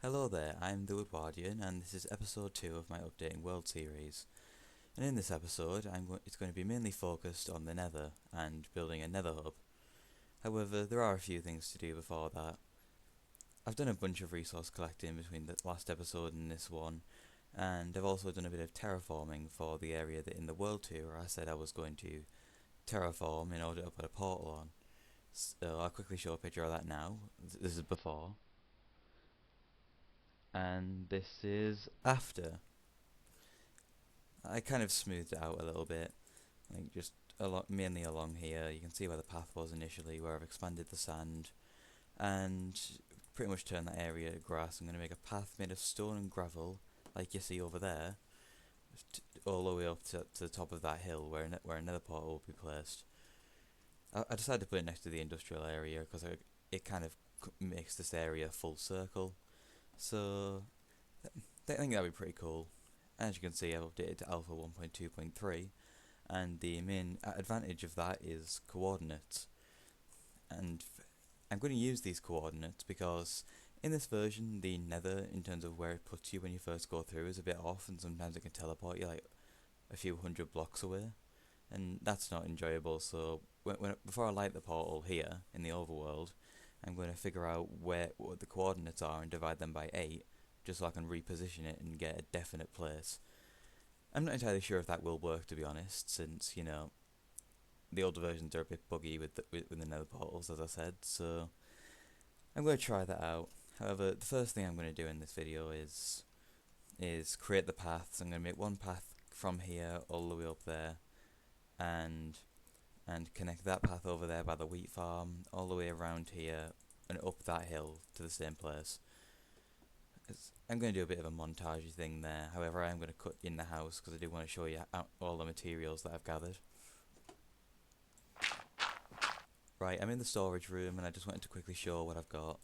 Hello there, I'm the Woodwardian, and this is episode 2 of my Updating World series. And in this episode, it's going to be mainly focused on the Nether and building a Nether hub. However, there are a few things to do before that. I've done a bunch of resource collecting between the last episode and this one, and I've also done a bit of terraforming for the area that in the world tour I said I was going to terraform in order to put a portal on. So I'll quickly show a picture of that now. This is before. And this is after. I kind of smoothed it out a little bit, like just mainly along here. You can see where the path was initially, where I've expanded the sand, and pretty much turned that area to grass. I'm going to make a path made of stone and gravel, like you see over there, all the way up to the top of that hill where another portal will be placed. I decided to put it next to the industrial area because it kind of makes this area full circle. So I think that'd be pretty cool. As you can see, I've updated to Alpha 1.2.3, and the main advantage of that is coordinates. And I'm going to use these coordinates because in this version, the Nether, in terms of where it puts you when you first go through, is a bit off, and sometimes it can teleport you like a few hundred blocks away, and that's not enjoyable. So before I light the portal here in the overworld, I'm going to figure out what the coordinates are and divide them by 8, just so I can reposition it and get a definite place. I'm not entirely sure if that will work, to be honest, since, the older versions are a bit buggy with the nether portals, as I said, so I'm going to try that out. However, the first thing I'm going to do in this video is create the paths. I'm going to make one path from here all the way up there, and connect that path over there by the wheat farm, all the way around here, and up that hill to the same place. I'm going to do a bit of a montage thing there. However, I am going to cut in the house because I do want to show you all the materials that I've gathered. Right, I'm in the storage room and I just wanted to quickly show what I've got.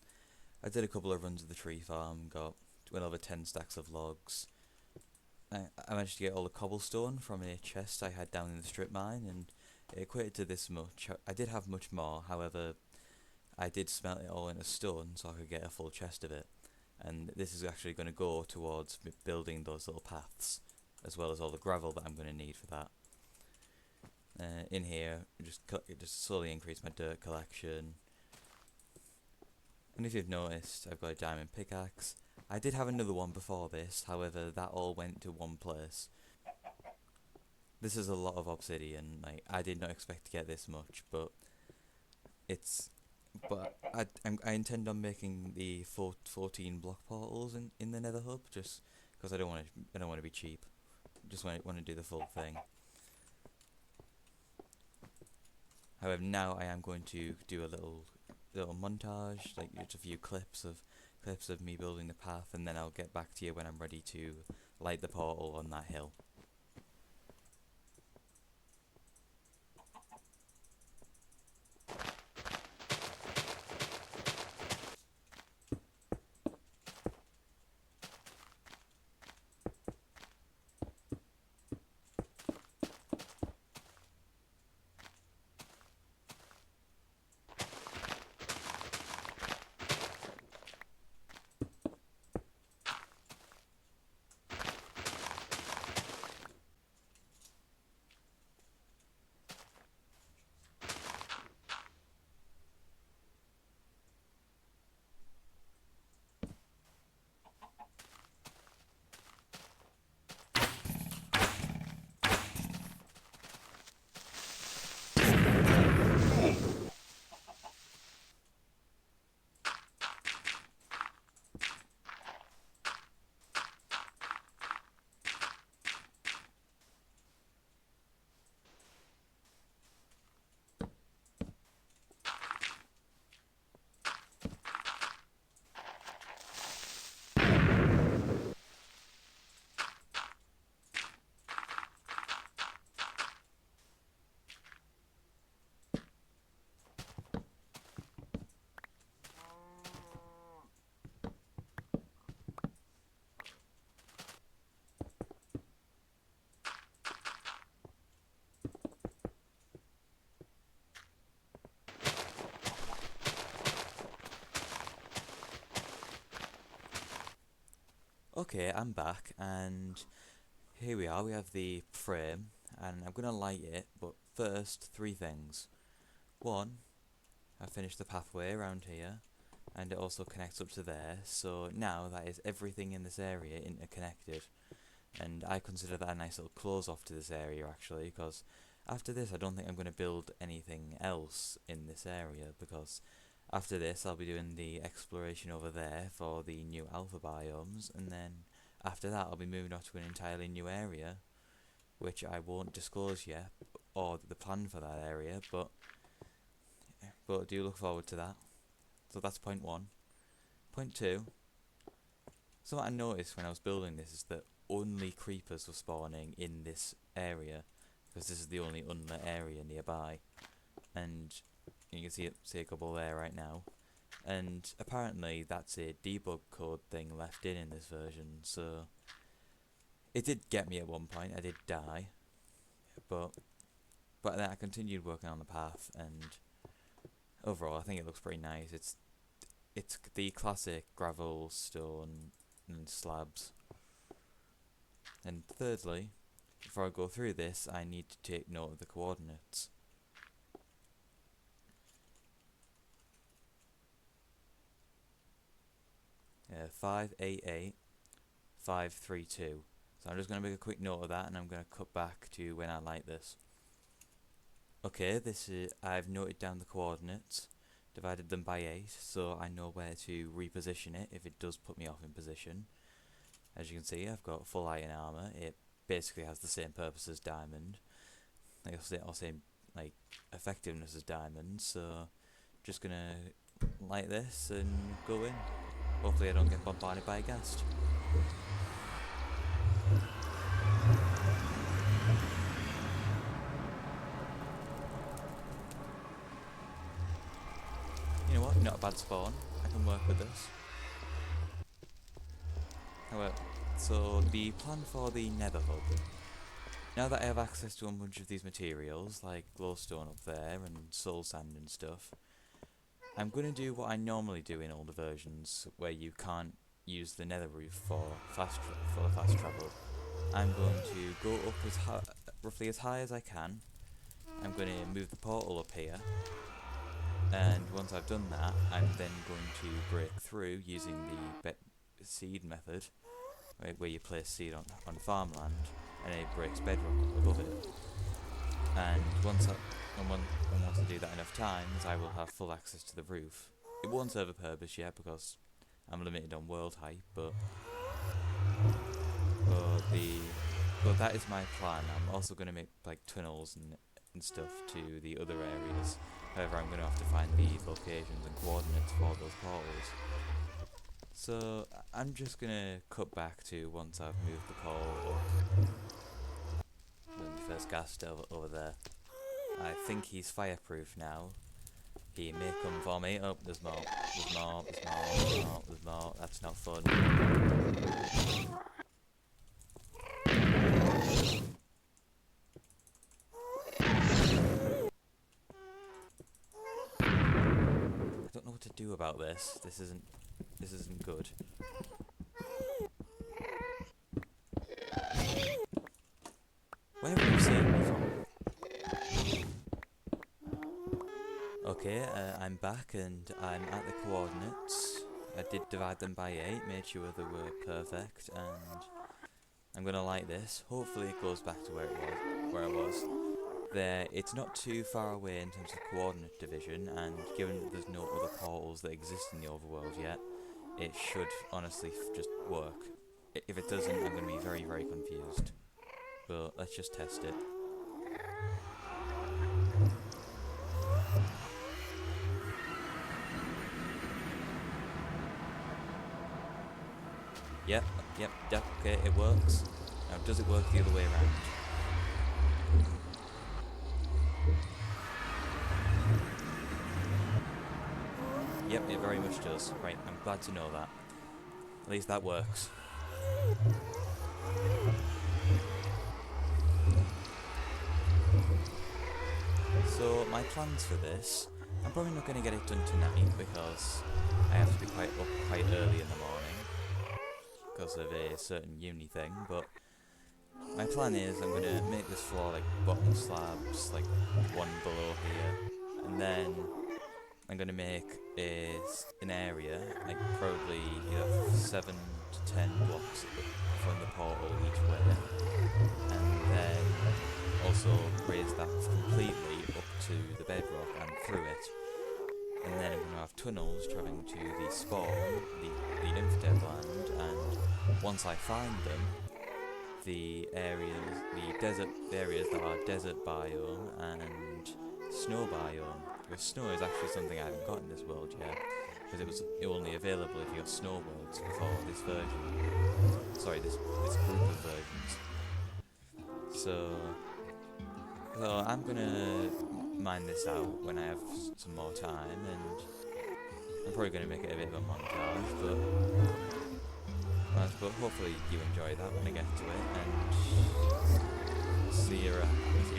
I did a couple of runs of the tree farm, got well over 10 stacks of logs. I managed to get all the cobblestone from a chest I had down in the strip mine, and it equated to this much. I did have much more, however, I did smelt it all in a stone so I could get a full chest of it. And this is actually going to go towards building those little paths, as well as all the gravel that I'm going to need for that. In here, just slowly increase my dirt collection. And if you've noticed, I've got a diamond pickaxe. I did have another one before this, however, that all went to one place. This is a lot of obsidian. Like, I did not expect to get this much, but I intend on making the 14 block portals in the Nether hub, just because I don't want to be cheap. Just want to do the full thing. However, now I am going to do a little montage, like just a few clips of me building the path, and then I'll get back to you when I'm ready to light the portal on that hill. Okay, I'm back, and here we are. We have the frame, and I'm gonna light it, but first, three things. One, I finished the pathway around here, and it also connects up to there, so now that is everything in this area interconnected. And I consider that a nice little close off to this area actually, because after this I don't think I'm going to build anything else in this area, because after this I'll be doing the exploration over there for the new alpha biomes, and then after that I'll be moving on to an entirely new area, which I won't disclose yet, or the plan for that area, but do look forward to that. So that's point one. Point two, so what I noticed when I was building this is that only creepers were spawning in this area, because this is the only unlit area nearby, and you can see a couple there right now, and apparently that's a debug code thing left in this version, so it did get me at one point. I did die, but then I continued working on the path, and overall I think it looks pretty nice. It's the classic gravel, stone and slabs. And thirdly, before I go through this, I need to take note of the coordinates. 588, 532. So I'm just going to make a quick note of that, and I'm going to cut back to when I light this. Okay, I've noted down the coordinates, divided them by 8, so I know where to reposition it if it does put me off in position. As you can see, I've got full iron armor. It basically has the same purpose as diamond, or same like effectiveness as diamond. So just gonna light this and go in. Hopefully I don't get bombarded by a ghast. You know what? Not a bad spawn. I can work with this. However, so the plan for the Nether hub. Now that I have access to a bunch of these materials, like glowstone up there and soul sand and stuff, I'm going to do what I normally do in older versions, where you can't use the nether roof for fast travel. I'm going to go up roughly as high as I can. I'm going to move the portal up here, and once I've done that, I'm then going to break through using the seed method, right, where you place seed on farmland, and it breaks bedrock above it. And once I do that enough times, I will have full access to the roof. It won't serve a purpose yet because I'm limited on world height, but that is my plan. I'm also going to make like tunnels and stuff to the other areas. However, I'm going to have to find the locations and coordinates for those portals. So I'm just going to cut back to once I've moved the portal up. The first ghast over there. I think he's fireproof now. He may come for me. Oh, there's more. There's more. That's not fun. I don't know what to do about this. This isn't good. Where have you seen me from? Okay, I'm back and I'm at the coordinates. I did divide them by 8, made sure they were perfect, and I'm gonna light this. Hopefully it goes back to where it was. There, it's not too far away in terms of coordinate division, and given that there's no other portals that exist in the overworld yet, it should honestly just work. If it doesn't, I'm gonna be very, very confused. But let's just test it. Yep, okay, it works. Now, does it work the other way around? Yep, it very much does. Right, I'm glad to know that. At least that works. So, my plans for this, I'm probably not going to get it done tonight because I have to be quite early in the morning. because of a certain uni thing, but my plan is I'm going to make this floor like bottom slabs, like one below here, and then I'm going to make an area, like probably you have 7 to 10 blocks from the portal each way, and then also raise that completely up to the bedrock and through it. And then I'm going to have tunnels travelling to the spawn, the infidel land, and once I find them, the desert areas that are desert biome and snow biome. Because snow is actually something I haven't got in this world yet, because it was only available if you got snow worlds before this version. Sorry, this group of versions. So I'm gonna mine this out when I have some more time, and I'm probably gonna make it a bit of a montage, but hopefully you enjoy that when I get to it, and see you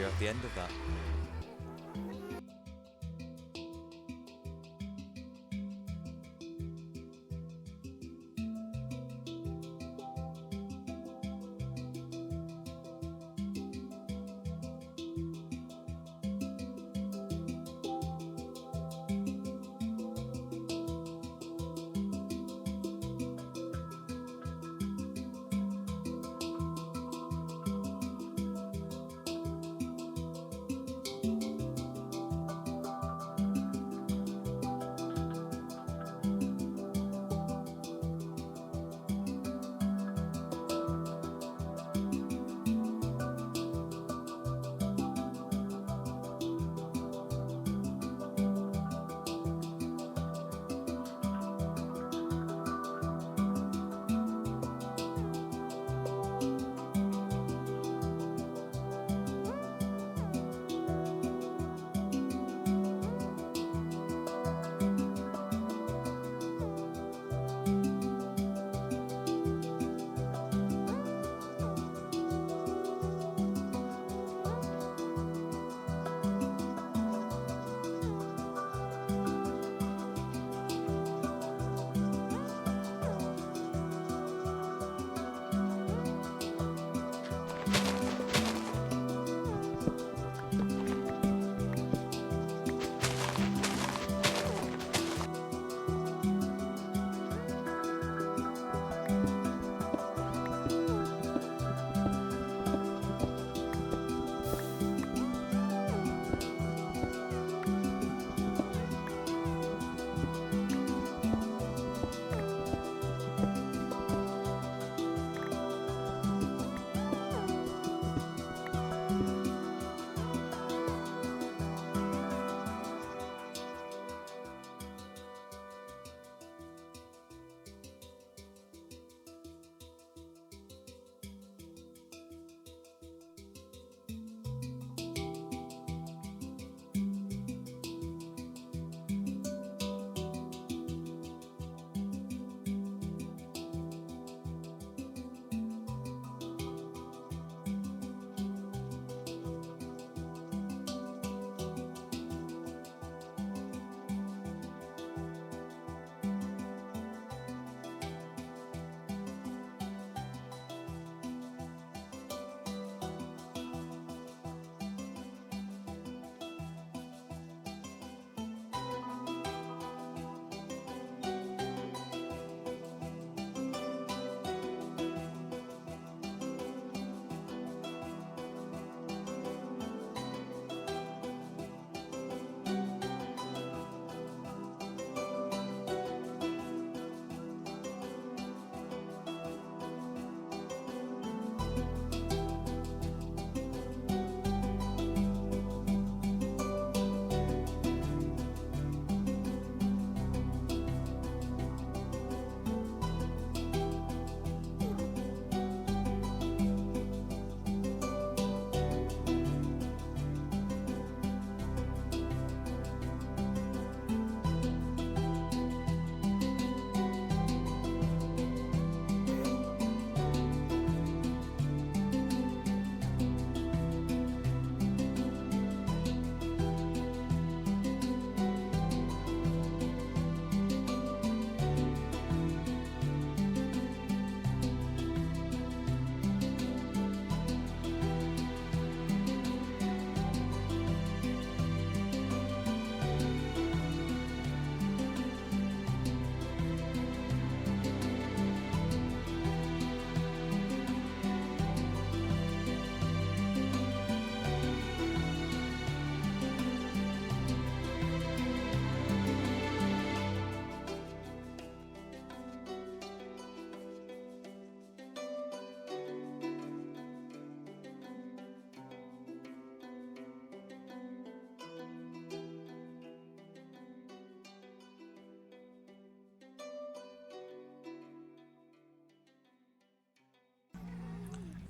at the end of that.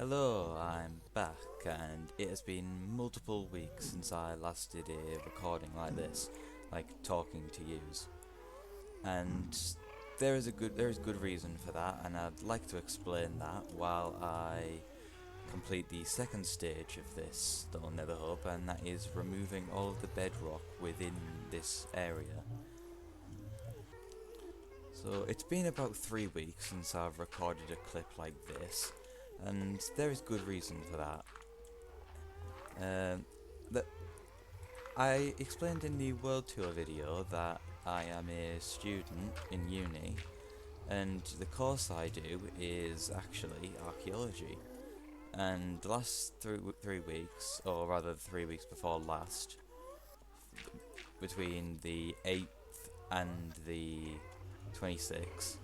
Hello, I'm back, and it has been multiple weeks since I last did a recording like this, like talking to yous. And there is good reason for that, and I'd like to explain that while I complete the second stage of this little nether hub, and that is removing all of the bedrock within this area. So it's been about 3 weeks since I've recorded a clip like this, and there is good reason for that. Um, that I explained in the World Tour video that I am a student in uni, and the course I do is actually archaeology. And the last 3 weeks, or rather 3 weeks before last, between the 8th and the 26th,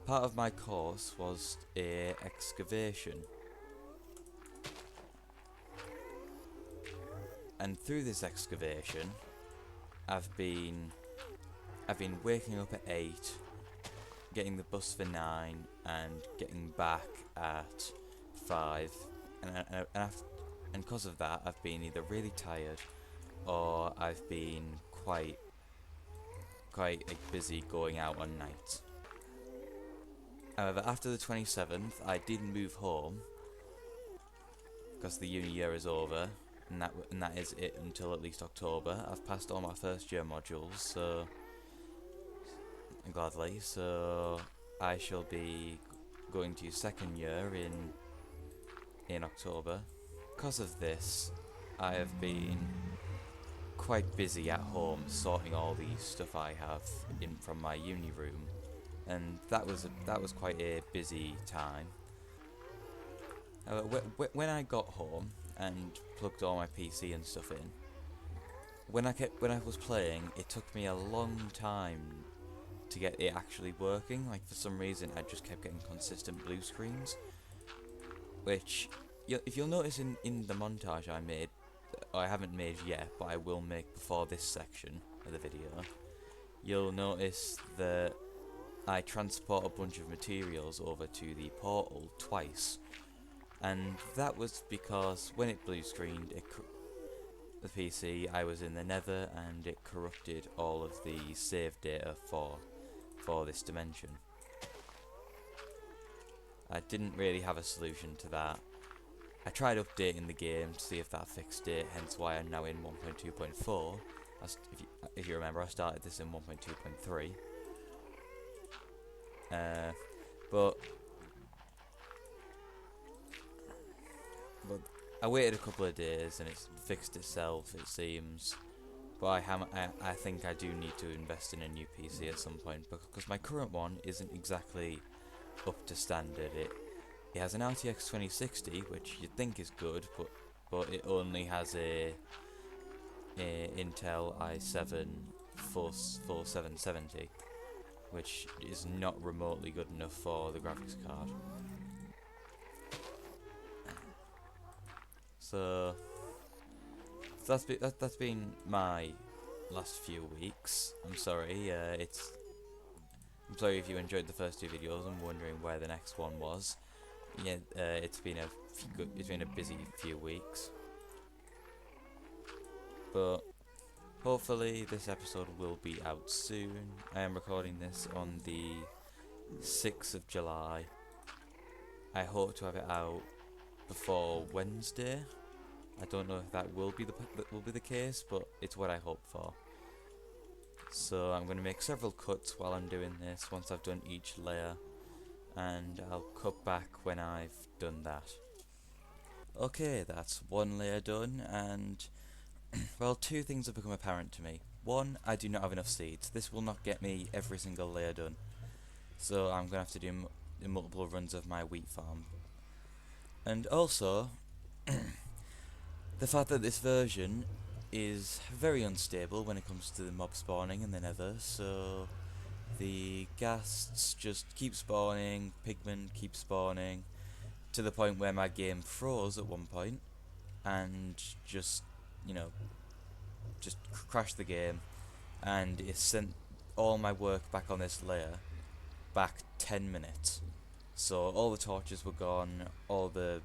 part of my course was a excavation. And through this excavation, I've been I've been waking up at 8, getting the bus for 9, and getting back at 5. And because of that, I've been either really tired or I've been quite busy going out on nights. However, after the 27th, I did move home because the uni year is over, and that is it until at least October. I've passed all my first year modules, so gladly. So I shall be going to second year in October. Because of this, I have been quite busy at home sorting all the stuff I have in from my uni room, and that was quite a busy time. When I got home and plugged all my PC and stuff in, when I was playing, it took me a long time to get it actually working. Like, for some reason, I just kept getting consistent blue screens, which if you'll notice in the montage I made, I haven't made yet, but I will make before this section of the video, you'll notice that I transport a bunch of materials over to the portal twice, and that was because when it blue screened the PC, I was in the Nether, and it corrupted all of the save data for this dimension. I didn't really have a solution to that. I tried updating the game to see if that fixed it, hence why I'm now in 1.2.4. If you remember, I started this in 1.2.3. But I waited a couple of days and it's fixed itself, it seems. But I think I do need to invest in a new PC at some point, because my current one isn't exactly up to standard. It has an RTX 2060, which you'd think is good, but it only has a Intel i7 full 770, which is not remotely good enough for the graphics card. So that's been my last few weeks. I'm sorry. I'm sorry if you enjoyed the first two videos and wondering where the next one was. Yeah, it's been a busy few weeks, but hopefully this episode will be out soon. I am recording this on the 6th of July. I hope to have it out before Wednesday. I don't know if that will be the case, but it's what I hope for. So I'm going to make several cuts while I'm doing this once I've done each layer, and I'll cut back when I've done that. Okay, that's one layer done, and well, two things have become apparent to me. One, I do not have enough seeds. This will not get me every single layer done, so I'm going to have to do multiple runs of my wheat farm. And also, the fact that this version is very unstable when it comes to the mob spawning in the Nether, so the ghasts just keep spawning, pigmen keep spawning, to the point where my game froze at one point, and just, just crashed the game, and it sent all my work back on this layer back 10 minutes. So all the torches were gone, all the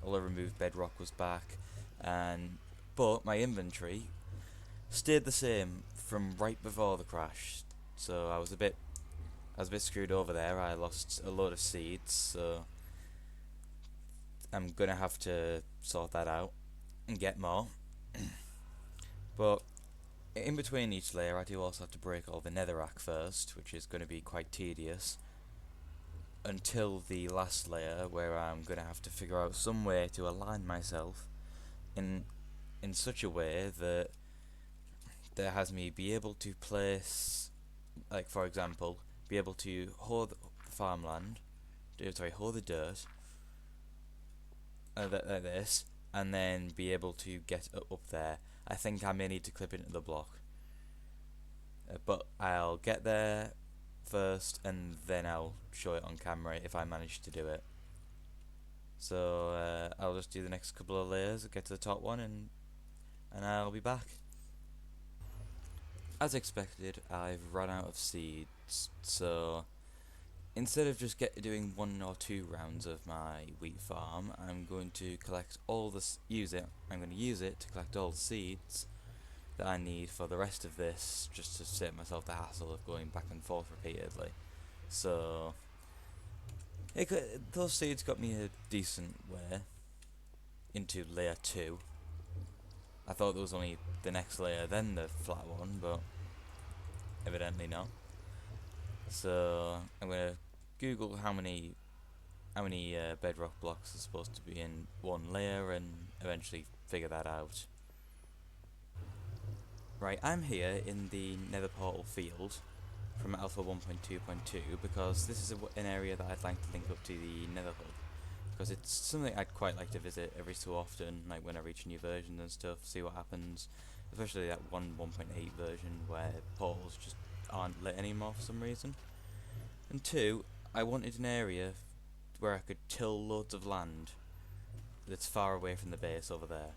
removed bedrock was back, and but my inventory stayed the same from right before the crash. So I was a bit screwed over there. I lost a load of seeds, so I'm gonna have to sort that out and get more. But in between each layer, I do also have to break all the netherrack first, which is going to be quite tedious, until the last layer, where I'm going to have to figure out some way to align myself in in such a way that has me be able to place, like for example, be able to hoe the farmland, hoe the dirt, like this, and then be able to get up there. I think I may need to clip into the block, but I'll get there first, and then I'll show it on camera if I manage to do it. So I'll just do the next couple of layers, get to the top one, and I'll be back. As expected, I've run out of seeds, so instead of just doing 1 or 2 rounds of my wheat farm, I'm going to collect all this. I'm going to use it to collect all the seeds that I need for the rest of this, just to save myself the hassle of going back and forth repeatedly. So those seeds got me a decent way into layer 2. I thought there was only the next layer, then the flat one, but evidently not. So I'm gonna Google how many bedrock blocks are supposed to be in one layer, and eventually figure that out. Right, I'm here in the Nether Portal field from Alpha 1.2.2 because this is an area that I'd like to link up to the Nether Hub, because it's something I'd quite like to visit every so often, like when I reach new versions and stuff, see what happens, especially that 1.8 version where portals just aren't lit anymore for some reason. And two, I wanted an area where I could till loads of land that's far away from the base over there.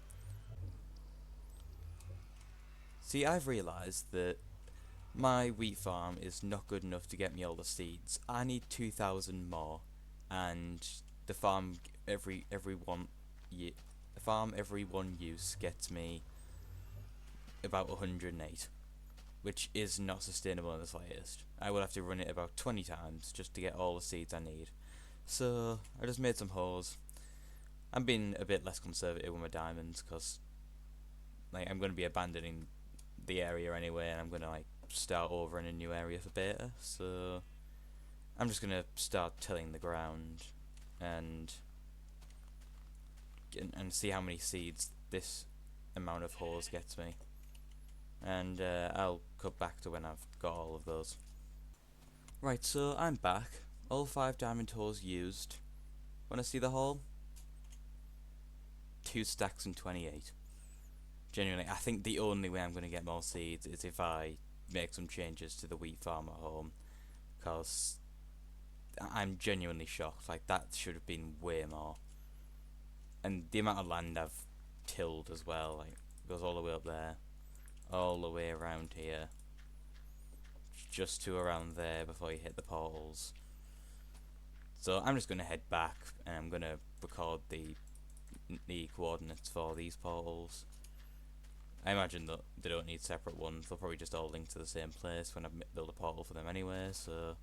See, I've realised that my wheat farm is not good enough to get me all the seeds. I need 2,000 more, and the farm every one ye- the farm every one use gets me about 108, which is not sustainable in the slightest. I will have to run it about 20 times just to get all the seeds I need. So I just made some holes. I'm being a bit less conservative with my diamonds because like I'm going to be abandoning the area anyway, and I'm going to like start over in a new area for beta. So I'm just going to start tilling the ground and see how many seeds this amount of holes gets me, and I'll cut back to when I've got all of those. Right, so I'm back. All 5 diamond holes used. Wanna see the haul? 2 stacks and 28. Genuinely, I think the only way I'm gonna get more seeds is if I make some changes to the wheat farm at home, cause I'm genuinely shocked. Like, that should have been way more. And the amount of land I've tilled as well, like, goes all the way up there, all the way around here, just to around there before you hit the portals. So I'm just gonna head back, and I'm gonna record the coordinates for these portals. I imagine that they don't need separate ones. They'll probably just all link to the same place when I build a portal for them anyway. So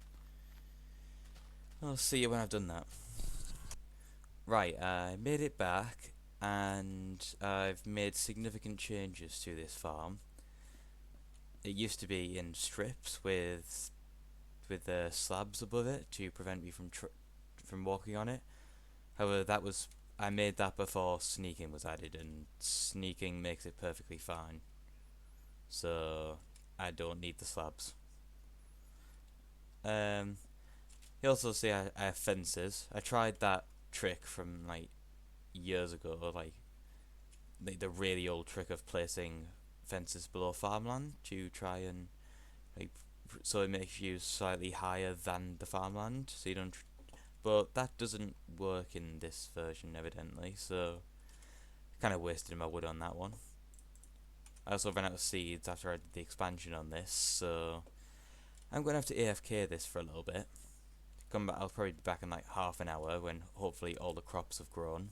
I'll see you when I've done that. Right, I made it back, and I've made significant changes to this farm. It used to be in strips with slabs above it to prevent me from walking on it. However, I made that before sneaking was added, and sneaking makes it perfectly fine. So I don't need the slabs. You also see I have fences. I tried that trick from like years ago, like the really old trick of placing fences below farmland to try and like so it makes you slightly higher than the farmland, so you don't. But that doesn't work in this version evidently, so kind of wasted my wood on that one. I also ran out of seeds after I did the expansion on this, so I'm going to have to AFK this for a little bit, come back. I'll probably be back in like half an hour when hopefully all the crops have grown.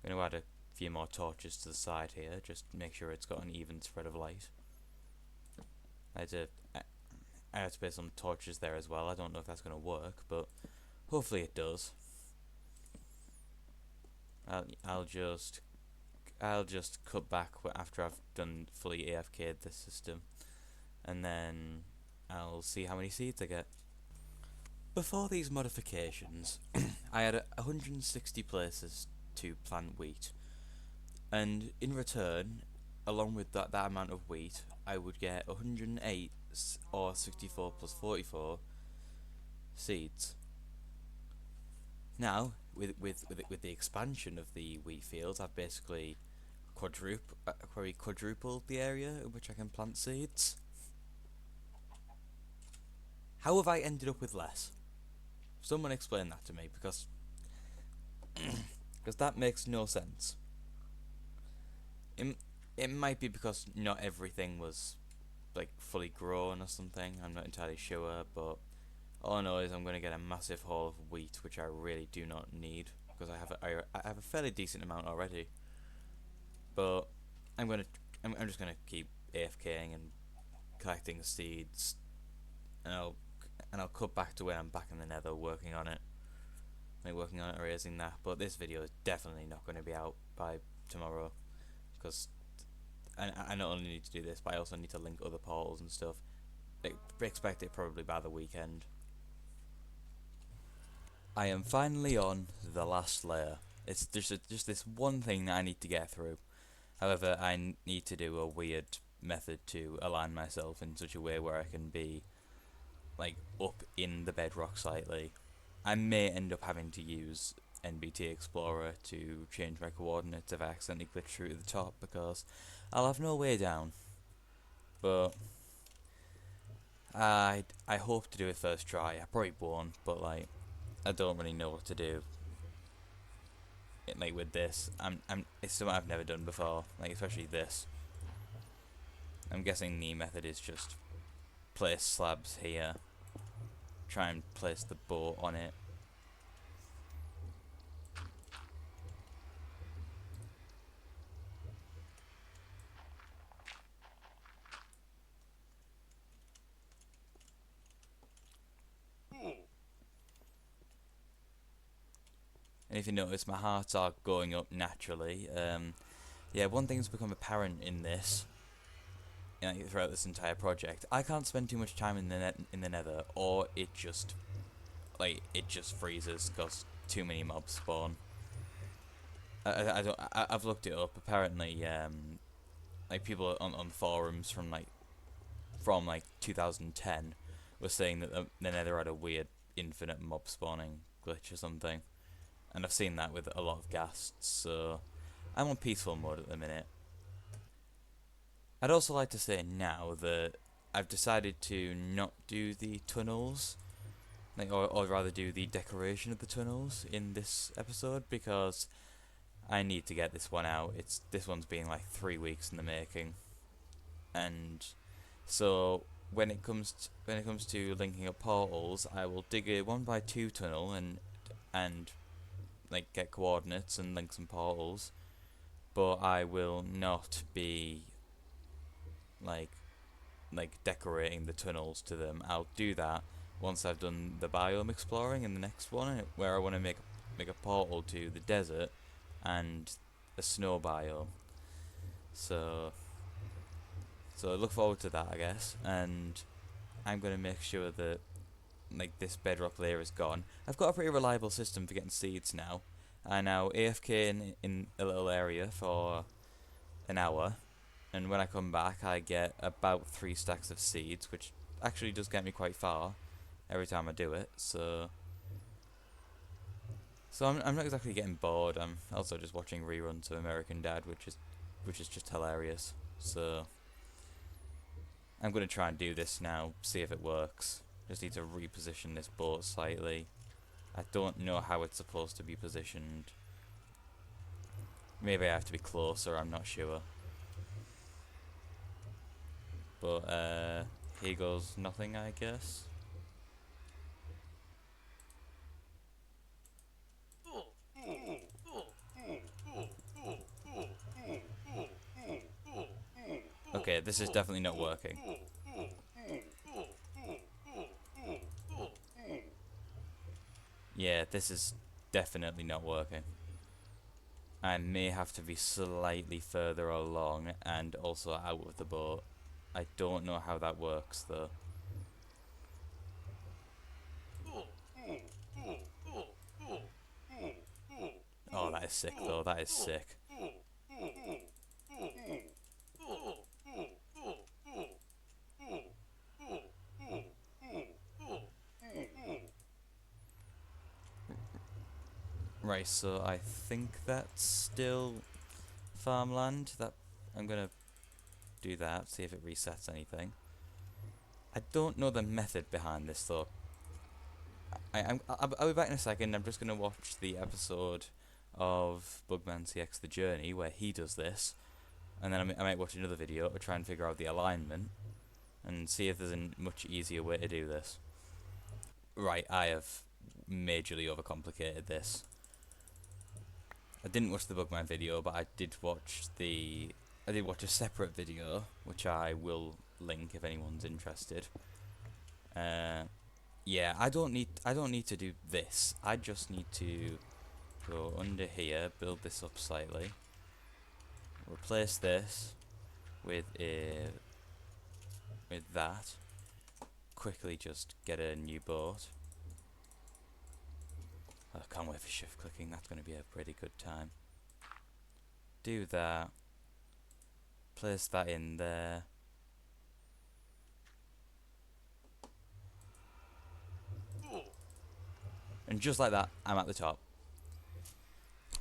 I'm going to add a few more torches to the side here, just to make sure it's got an even spread of light. I had to put some torches there as well. I don't know if that's going to work, but hopefully it does. I'll just cut back after I've done fully AFK'd this system, and then I'll see how many seeds I get. Before these modifications, I had 160 places to plant wheat, and in return, along with that amount of wheat, I would get 108 or 64 plus 44 seeds. Now, with the expansion of the wheat fields, I've basically quadrupled the area in which I can plant seeds. How have I ended up with less? Someone explain that to me, because that makes no sense. It might be because not everything was like fully grown or something. I'm not entirely sure, but all I know is I'm going to get a massive haul of wheat, which I really do not need because I have a fairly decent amount already. But I'm just gonna keep AFKing and collecting seeds, and I'll cut back to when I'm back in the Nether working on it, erasing that. But this video is definitely not going to be out by tomorrow, because I not only need to do this, but I also need to link other portals and stuff. Expect it probably by the weekend. I am finally on the last layer. It's just this one thing that I need to get through. However, I need to do a weird method to align myself in such a way where I can be like up in the bedrock slightly. I may end up having to use NBT Explorer to change my coordinates if I accidentally glitch through to the top, because I'll have no way down. But I hope to do it first try. I probably won't, but like I don't really know what to do. Like with this, it's something I've never done before. Like especially this. I'm guessing the method is just place slabs here, try and place the boat on it. And if you notice, my hearts are going up naturally. Yeah, one thing's become apparent in this, throughout this entire project. I can't spend too much time in the Nether, or it just freezes because too many mobs spawn. I've looked it up. Apparently, like people on forums from 2010 were saying that the Nether had a weird infinite mob spawning glitch or something. And I've seen that with a lot of ghasts, so I'm on peaceful mode at the minute. I'd also like to say now that I've decided to not do the tunnels, or rather do the decoration of the tunnels in this episode, because I need to get this one out. This one's been like 3 weeks in the making, and so when it comes to linking up portals, I will dig a 1x2 tunnel and like get coordinates and link some portals, but I will not be like decorating the tunnels to them. I'll do that once I've done the biome exploring in the next one, where I want to make a portal to the desert and a snow biome. So I look forward to that, I guess, and I'm going to make sure that like this bedrock layer is gone. I've got a pretty reliable system for getting seeds now. I now AFK in a little area for an hour, and when I come back I get about 3 stacks of seeds, which actually does get me quite far every time I do it, so I'm not exactly getting bored. I'm also just watching reruns of American Dad, which is just hilarious. So I'm going to try and do this now, see if it works. Just need to reposition this boat slightly. I don't know how it's supposed to be positioned. Maybe I have to be closer, I'm not sure. But, here goes nothing, I guess. Okay, this is definitely not working. Yeah, this is definitely not working. I may have to be slightly further along and also out of the boat. I don't know how that works though. Oh, that is sick though, that is sick. Right, so I think that's still farmland. That I'm gonna do that, see if it resets anything. I don't know the method behind this though. I'll be back in a second. I'm just gonna watch the episode of Bugman CX The Journey where he does this, and then I might watch another video to try and figure out the alignment and see if there's a much easier way to do this. Right, I have majorly overcomplicated this. I didn't watch the Bugman video, but I did watch a separate video, which I will link if anyone's interested. Yeah, I don't need to do this. I just need to go under here, build this up slightly, replace this with that. Quickly, just get a new boat. I can't wait for shift clicking. That's going to be a pretty good time. Do that. Place that in there. And just like that, I'm at the top.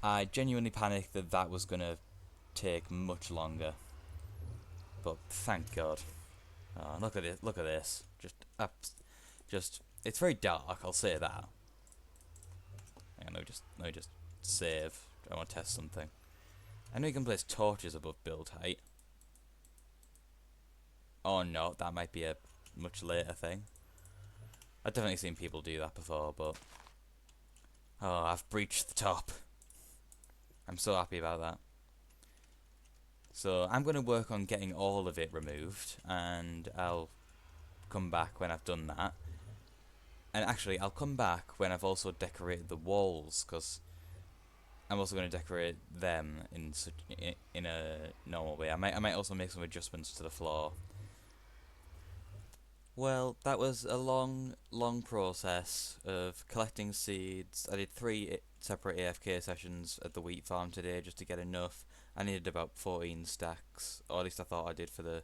I genuinely panicked that that was going to take much longer. But thank God. Oh, look at it. Look at this. It's very dark, I'll say that. Hang on, let me just save. I want to test something. I know you can place torches above build height. Oh no, that might be a much later thing. I've definitely seen people do that before, but... Oh, I've breached the top. I'm so happy about that. So, I'm going to work on getting all of it removed, and I'll come back when I've done that. And actually, I'll come back when I've also decorated the walls, because I'm also going to decorate them in a normal way. I might also make some adjustments to the floor. Well, that was a long process of collecting seeds. I did 3 separate AFK sessions at the wheat farm today just to get enough. I needed about 14 stacks, or at least I thought I did for the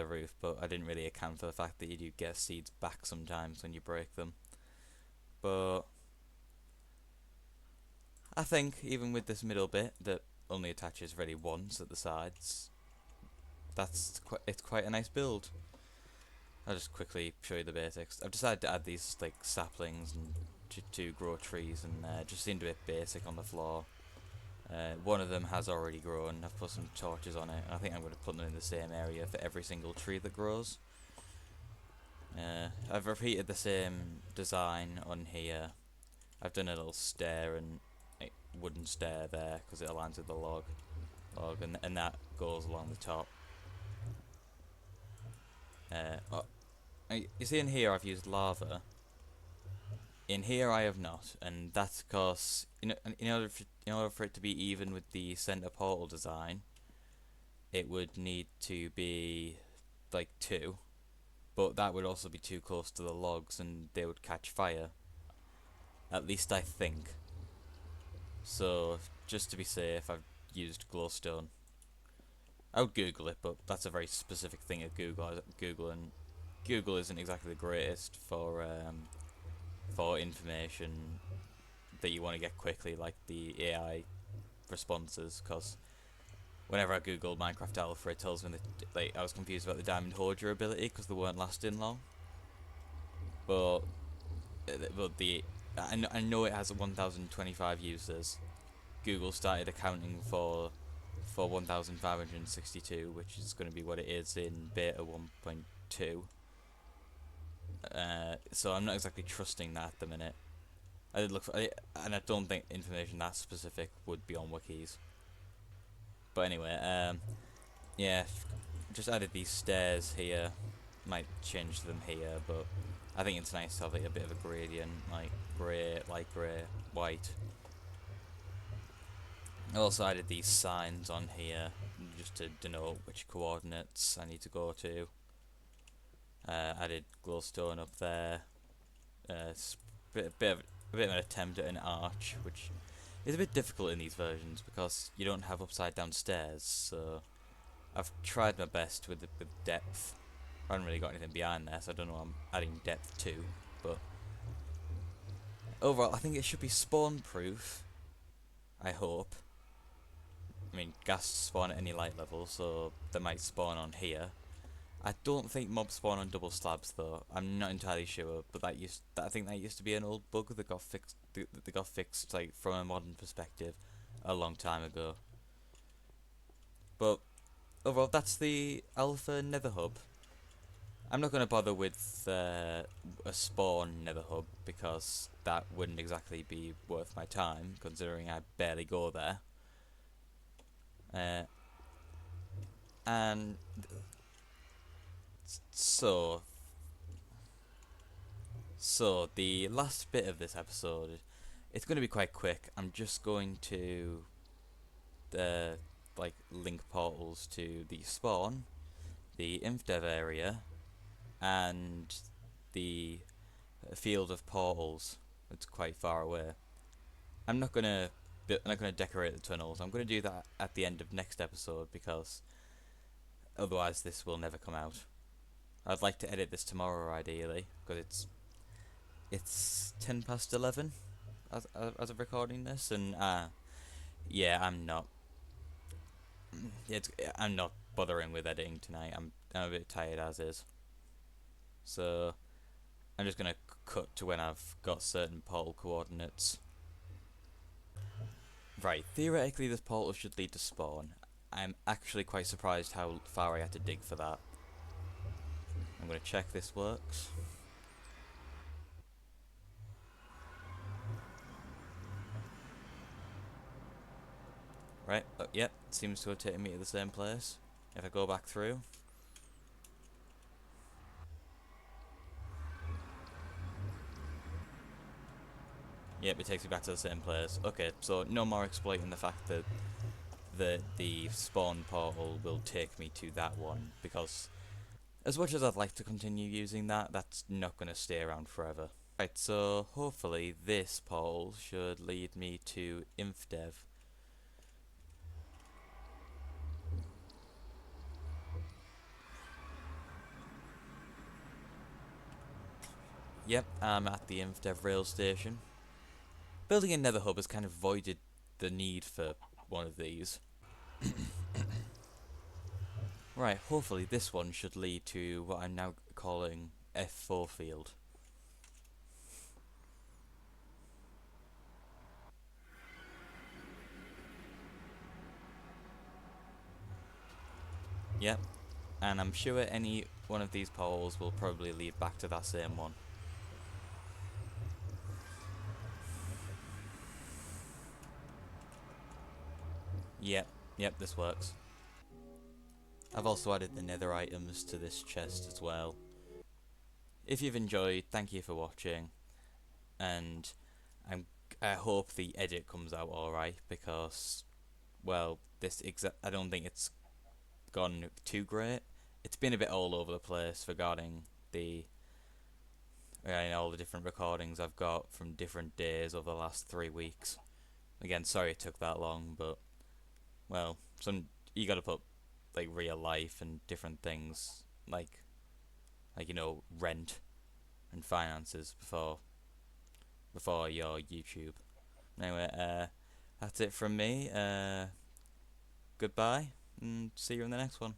roof, but I didn't really account for the fact that you do get seeds back sometimes when you break them. But I think even with this middle bit that only attaches really once at the sides, it's quite a nice build. I'll just quickly show you the basics. I've decided to add these like saplings and to grow trees, and just seemed a bit basic on the floor. One of them has already grown. I've put some torches on it, and I think I'm going to put them in the same area for every single tree that grows. I've repeated the same design on here. I've done a little stair and a wooden stair there because it aligns with the log, and that goes along the top. You see in here I've used lava. In here I have not, and that's because in order for it to be even with the center portal design, it would need to be like 2, but that would also be too close to the logs and they would catch fire. At least I think. So just to be safe, I've used glowstone. I would Google it, but that's a very specific thing at Google, and Google isn't exactly the greatest for information that you want to get quickly, like the AI responses. Because whenever I Googled Minecraft Alpha, it tells me that I was confused about the Diamond Horde durability because they weren't lasting long. But I know it has 1,025 users. Google started accounting for 1,562, which is going to be what it is in beta 1.2. So I'm not exactly trusting that at the minute. I did look for it, and I don't think information that specific would be on wikis. But anyway, yeah, just added these stairs here. Might change them here, but I think it's nice to have like a bit of a gradient, like grey, light grey, white. I also added these signs on here just to denote which coordinates I need to go to. Added glowstone up there. A bit of an attempt at an arch, which is a bit difficult in these versions because you don't have upside down stairs. So I've tried my best with depth. I haven't really got anything behind there, so I don't know what I'm adding depth to. But overall, I think it should be spawn proof. I hope. I mean, ghasts spawn at any light level, so they might spawn on here. I don't think mobs spawn on double slabs though. I'm not entirely sure, but I think that used to be an old bug that got fixed. That got fixed like from a modern perspective, a long time ago. But overall, that's the alpha nether hub. I'm not going to bother with a spawn nether hub because that wouldn't exactly be worth my time, considering I barely go there. And so, the last bit of this episode, it's going to be quite quick. I'm just going to like link portals to the spawn, the infdev area, and the field of portals. It's quite far away. I'm not gonna decorate the tunnels. I'm gonna do that at the end of next episode because otherwise this will never come out. I'd like to edit this tomorrow ideally because it's 11 as of recording this, and yeah, I'm not bothering with editing tonight. I'm a bit tired as is, so I'm just gonna cut to when I've got certain portal coordinates. Right, theoretically this portal should lead to spawn. I'm actually quite surprised how far I had to dig for that. I'm gonna check this works. Right, yep, seems to have taken me to the same place. If I go back through. Yep, it takes me back to the same place. Okay, so no more exploiting the fact that the spawn portal will take me to that one, because as much as I'd like to continue using that, that's not going to stay around forever. Right, so hopefully this portal should lead me to infdev. Yep, I'm at the infdev rail station. Building a nether hub has kind of voided the need for one of these. Right, hopefully this one should lead to what I'm now calling F4 field. Yep, and I'm sure any one of these poles will probably lead back to that same one. Yep, this works. I've also added the nether items to this chest as well. If you've enjoyed, thank you for watching, and I hope the edit comes out alright, because, well, I don't think it's gone too great. It's been a bit all over the place regarding all the different recordings I've got from different days over the last 3 weeks. Again, sorry it took that long, but, well, you gotta put like real life and different things like rent and finances before your YouTube. Anyway, that's it from me. Goodbye, and see you in the next one.